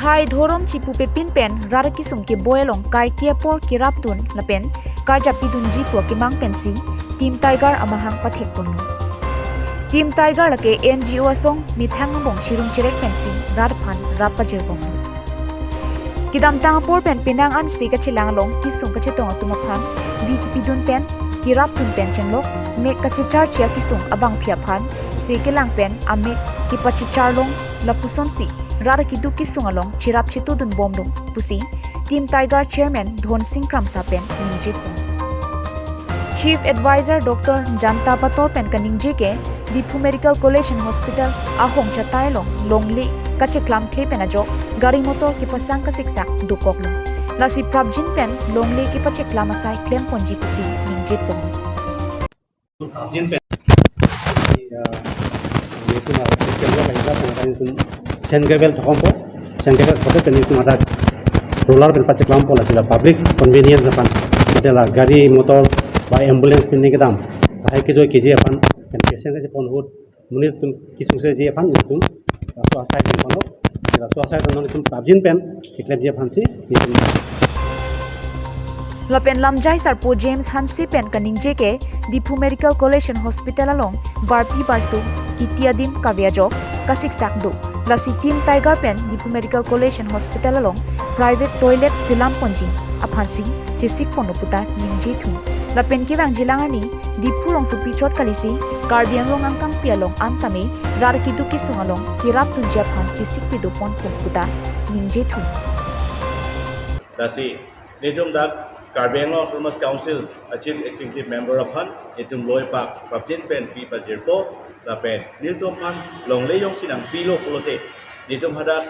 khai thorom chipu pe pin pen rar ki sum ki boyalong kai kia por ki raptun lapen karja pidun ji pro ki mang pensi team tiger amahang pathek ponu team tiger lake NGO asong mithang bong shirum cherek pensi rar phan rapa jerbong kidam tang por pen pinang an si ka chilang long ki sum ka chetong atuma phan vi ki pidun pen ki raptun pen chenglok me ka chichar chia ki sum abang phia phan se ke lang pen ame ki pachichar long lapuson si rara ki duki sungalong chirap chitu dun bomdung pusi team tiger chairman Dhon Singh Kramsa pen ningje chief advisor Dr. Janta Pator pen kaningje ke Dipu Medical College and Hospital ahong chatai long longli kache klam kle pen ajo gari motor ki pasang ka siksak dukok long lasi prabjin pen longli ki pache klam asai klem ponji pusi ningje pong jin pen itu na kerja kita pengen Sengavel thokompo Sengavel thokompo itu ada roller pen pacek lampu lah sila public convenience apan adalah gari motor by ambulance pen ni kedam bahai ke jo kiji apan pen patient ke pon hut munit tum kisung se je apan itu rasu asai pen pono rasu asai pen itu prabjin pen iklep je phansi itu Lapen lamjai sarpo James Hansi pen kaningje ke Dipu Medical College and Hospital along Barpi Barsu Kitiadim Kaviajo kasik sakdo lasi team tiger pen Dipu Medical College and Hospital along private toilet silam ponji aphansi chisik ponoputa ningje thu lapen ki bang jilangani Dipu long supi chot kalisi karbiang long angkang pialong antame rar ki duki sungalong kirap tunja phan chisik pidu pon ponoputa ningje thu lasi nedum dak Karbiang Long Autonomous Council Chief Executive Member of Han itum loy pak Prabjin pen pi pajirpo la pen nitum han long leyong sinang pilo polote nitum hadat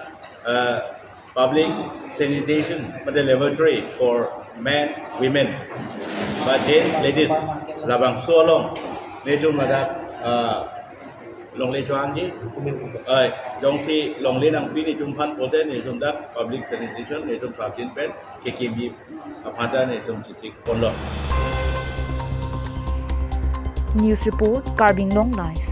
public sanitation pada level 3 for men women but gents ladies labang solong nitum hadat long ley chuan ji dong si long ley nang pi nitum han pote nitum dak public sanitation nitum Prabjin pen KKB apada nitum kisik ponlo News Report Karbin Long Life